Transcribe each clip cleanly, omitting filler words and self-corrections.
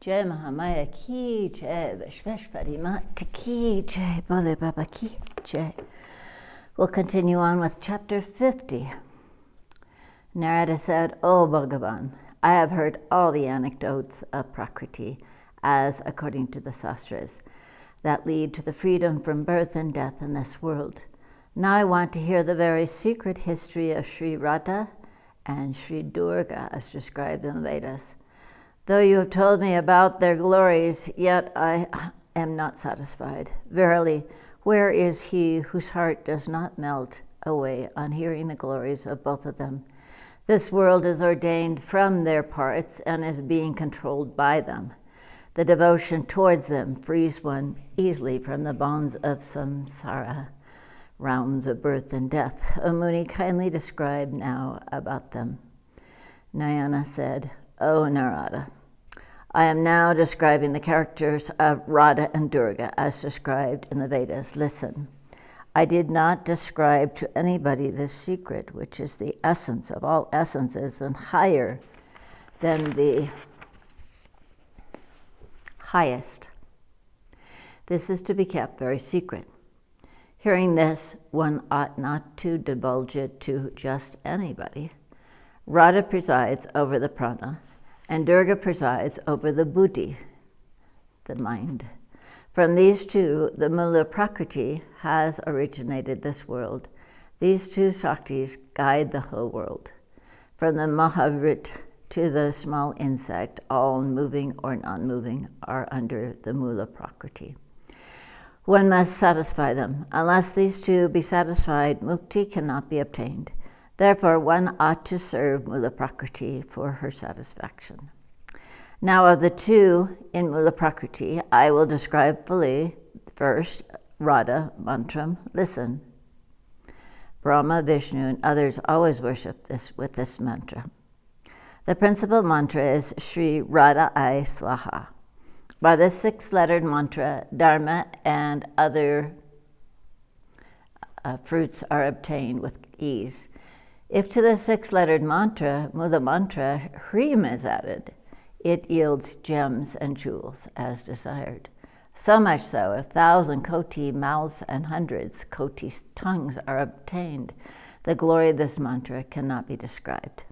Jai Mahamaya ki jai, Vishveshwari Mata ki jai, Bole Baba ki jai. We'll continue on with chapter 50. Narada said, "O Bhagavan, I have heard all the anecdotes of Prakriti, as according to the Sastras, that lead to the freedom from birth and death in this world. Now I want to hear the very secret history of Sri Radha and Sri Durga as described in the Vedas. Though you have told me about their glories, yet I am not satisfied. Verily, where is he whose heart does not melt away on hearing the glories of both of them? This world is ordained from their parts and is being controlled by them. The devotion towards them frees one easily from the bonds of samsara, realms of birth and death. O Muni, kindly describe now about them." Narayana said, "O Narada, I am now describing the characters of Radha and Durga as described in the Vedas. Listen, I did not describe to anybody this secret, which is the essence of all essences and higher than the highest. This is to be kept very secret. Hearing this, one ought not to divulge it to just anybody. Radha presides over the prana, and Durga presides over the buddhi, the mind. From these two, the Mula Prakriti has originated this world. These two Shaktis guide the whole world. From the Mahavrit to the small insect, all moving or non-moving, are under the Mula Prakriti. One must satisfy them. Unless these two be satisfied, mukti cannot be obtained. Therefore, one ought to serve Mula Prakriti for her satisfaction. Now, of the two in Mula Prakriti, I will describe fully. First, Radha mantram. Listen. Brahma, Vishnu, and others always worship this with this mantra. The principal mantra is Sri Radha Ai Swaha. By this six-lettered mantra, dharma and other fruits are obtained with ease. If to the six-lettered mantra, Mula mantra, Hrim is added, it yields gems and jewels as desired. So much so, 1,000 koti mouths and hundreds koti tongues are obtained, the glory of this mantra cannot be described.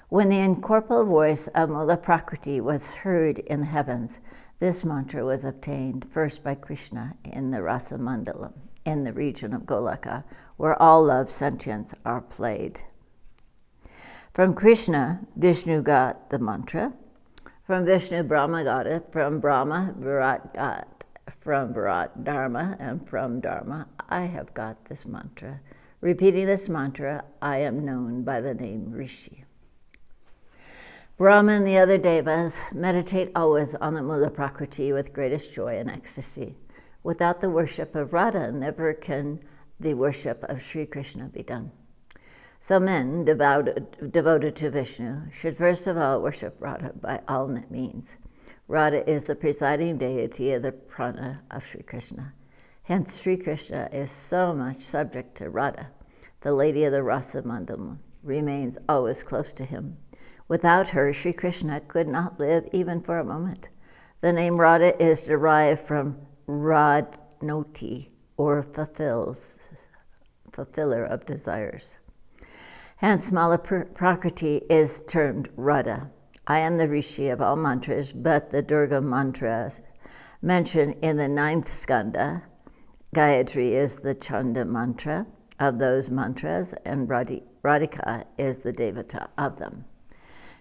When the incorporeal voice of Mula Prakriti was heard in the heavens, this mantra was obtained first by Krishna in the Rasa Mandalam, in the region of Golaka, where all love sentients are played. From Krishna, Vishnu got the mantra. From Vishnu, Brahma got it. From Brahma, Virat got. From Virat, Dharma. And from Dharma, I have got this mantra. Repeating this mantra, I am known by the name Rishi. Brahma and the other devas meditate always on the Mula Prakriti with greatest joy and ecstasy. Without the worship of Radha, never can the worship of Sri Krishna be done. So men devoted to Vishnu should first of all worship Radha by all means. Radha is the presiding deity of the prana of Sri Krishna. Hence, Sri Krishna is so much subject to Radha. The lady of the Rasa Mandalam remains always close to him. Without her, Sri Krishna could not live even for a moment. The name Radha is derived from Radnoti, or fulfiller of desires. Hence, Mula Prakriti is termed Radha. I am the Rishi of all mantras, but the Durga mantras mentioned in the 9th skanda, Gayatri is the Chanda mantra of those mantras, and Radhika is the Devata of them.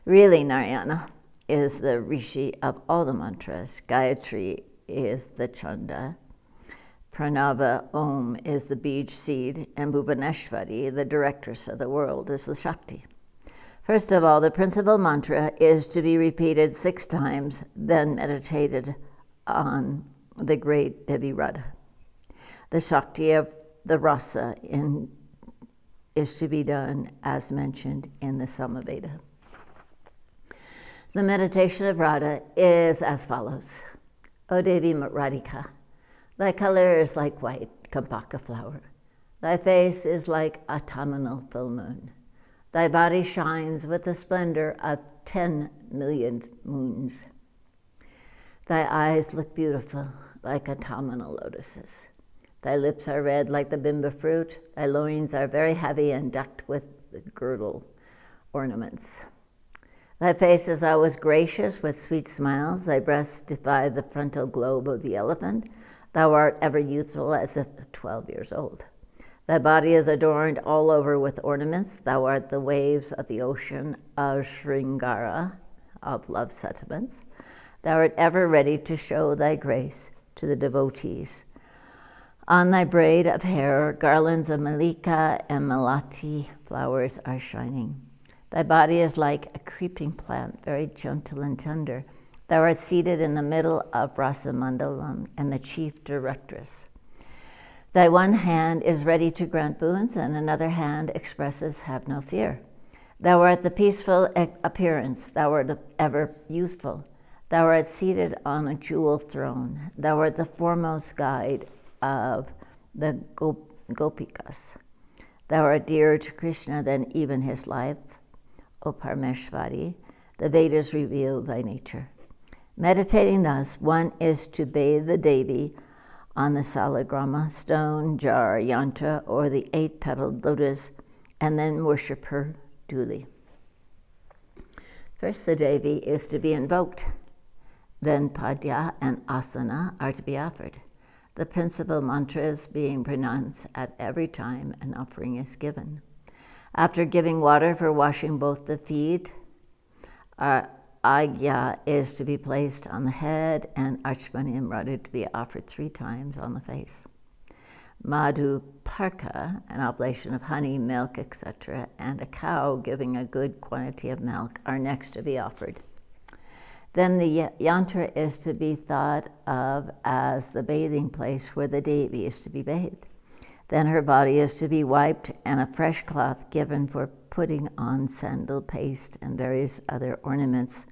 Really, Narayana is the Rishi of all the mantras. Gayatri is the Chanda. Pranava Om is the Bij seed, and Bhuvaneshwari, the directress of the world, is the Shakti. First of all, the principal mantra is to be repeated 6 times, then meditated on the great Devi Radha. The Shakti of the Rasa is to be done as mentioned in the Samaveda. The meditation of Radha is as follows. O Devi Radhika, thy color is like white kampaka flower. Thy face is like autumnal full moon. Thy body shines with the splendor of 10 million moons. Thy eyes look beautiful like autumnal lotuses. Thy lips are red like the bimba fruit. Thy loins are very heavy and decked with the girdle ornaments. Thy face is always gracious with sweet smiles. Thy breasts defy the frontal globe of the elephant. Thou art ever youthful as if 12 years old. Thy body is adorned all over with ornaments. Thou art the waves of the ocean of Sringara, of love sentiments. Thou art ever ready to show thy grace to the devotees. On thy braid of hair, garlands of malika and malati flowers are shining. Thy body is like a creeping plant, very gentle and tender. Thou art seated in the middle of Rasamandalam and the chief directress. Thy one hand is ready to grant boons, and another hand expresses, have no fear. Thou art the peaceful appearance. Thou art ever youthful. Thou art seated on a jewel throne. Thou art the foremost guide of the Gopikas. Thou art dearer to Krishna than even his life, O Parameshvari. The Vedas reveal thy nature. Meditating thus, one is to bathe the Devi on the salagrama, stone, jar, yantra, or the 8-petaled lotus, and then worship her duly. First, the Devi is to be invoked. Then padya and asana are to be offered. The principal mantras being pronounced at every time an offering is given. After giving water for washing both the feet, agya is to be placed on the head and archmaniam rada to be offered 3 times on the face. Madhu parka, an oblation of honey, milk, etc., and a cow giving a good quantity of milk are next to be offered. Then the yantra is to be thought of as the bathing place where the Devi is to be bathed. Then her body is to be wiped and a fresh cloth given for putting on sandal paste, and various other ornaments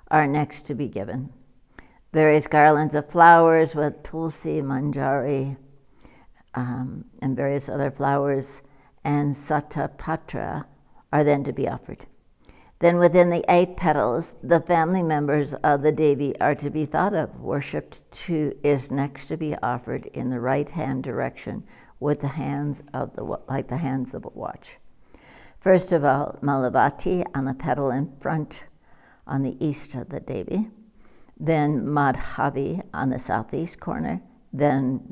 are next to be given. Various garlands of flowers with tulsi, manjari, and various other flowers and satapatra are then to be offered. Then within the 8 petals, the family members of the Devi are to be thought of. Worshipped is next to be offered in the right hand direction with the hands of like the hands of a watch. First of all, Malavati on the petal in front on the east of the Devi. Then Madhavi on the southeast corner. Then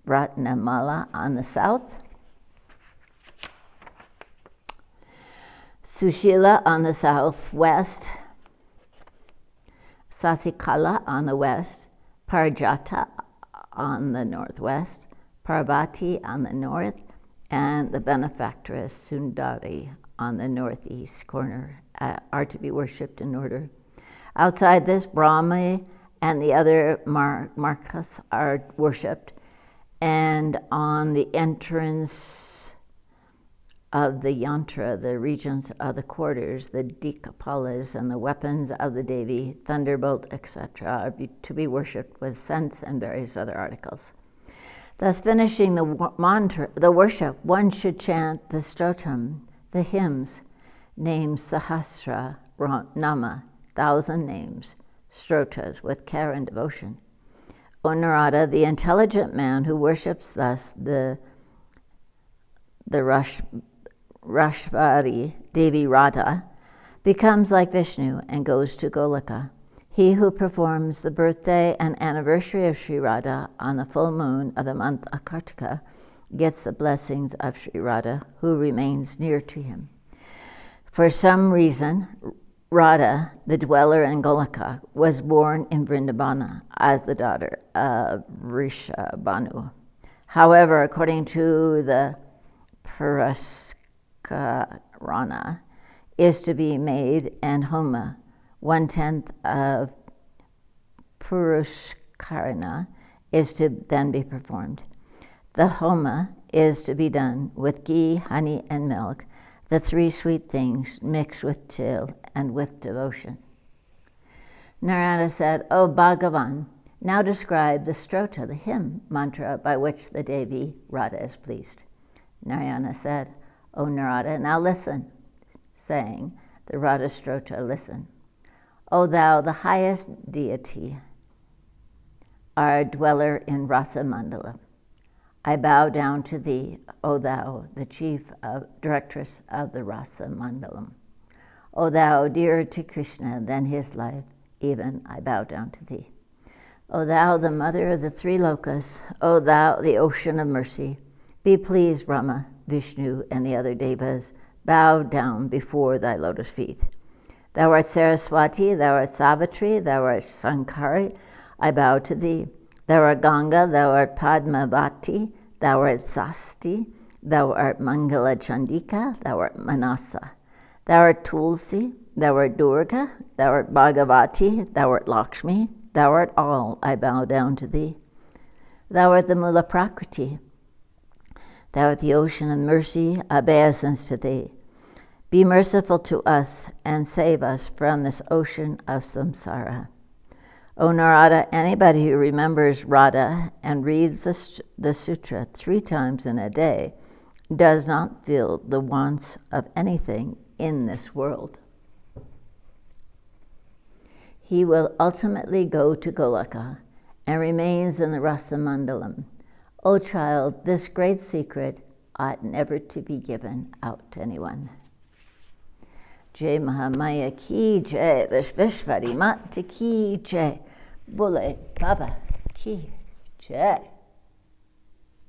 Ratnamala on the south. Sushila on the southwest, Sasikala on the west, Parijata on the northwest, Parvati on the north, and the benefactress Sundari on the northeast corner are to be worshipped in order. Outside this, Brahma and the other Markas are worshipped, and on the entrance of the yantra, the regions of the quarters, the dikapalas, and the weapons of the Devi, thunderbolt, etc., are to be worshipped with scents and various other articles. Thus, finishing the worship, one should chant the stotam, the hymns, names Sahasra Nama, 1,000 names, strotas, with care and devotion. O Narada, the intelligent man who worships thus the Rashvari, Devi Radha, becomes like Vishnu and goes to Golika. He who performs the birthday and anniversary of Sri Radha on the full moon of the month of Kartika gets the blessings of Sri Radha, who remains near to him. For some reason, Radha, the dweller in Golika, was born in Vrindavana as the daughter of Rishabhanu. However, according to the Paraskarana, is to be made, and Homa, 1/10 of Puruskarana, is to then be performed. The Homa is to be done with ghee, honey, and milk, the 3 sweet things mixed with till and with devotion. Narada said, O Bhagavan, now describe the strota, the hymn mantra by which the Devi Radha is pleased. Narayana said, O Narada, now listen, saying the Radha strota, listen. O thou, the highest deity, our dweller in Rasa Mandala, I bow down to thee, O thou, the chief directress of the Rasa Mandalam. O thou, dearer to Krishna than his life, even I bow down to thee. O thou, the mother of the three lokas, O thou, the ocean of mercy, be pleased, Brahma, Vishnu, and the other devas, bow down before thy lotus feet. Thou art Saraswati, thou art Savitri, thou art Sankari, I bow to thee. Thou art Ganga, thou art Padmavati, thou art Sasti, thou art Mangala Chandika, thou art Manasa. Thou art Tulsi, thou art Durga, thou art Bhagavati, thou art Lakshmi, thou art all, I bow down to thee. Thou art the Mula Prakriti, thou art the ocean of mercy, obeisance to thee. Be merciful to us and save us from this ocean of samsara. O Narada, anybody who remembers Radha and reads the sutra 3 times in a day does not feel the wants of anything in this world. He will ultimately go to Golaka and remains in the Rasa Mandalam. O child, this great secret ought never to be given out to anyone. Jai Mahamaya ki jai, Vishveshvari Mata ki jai, Bole Baba ki jai.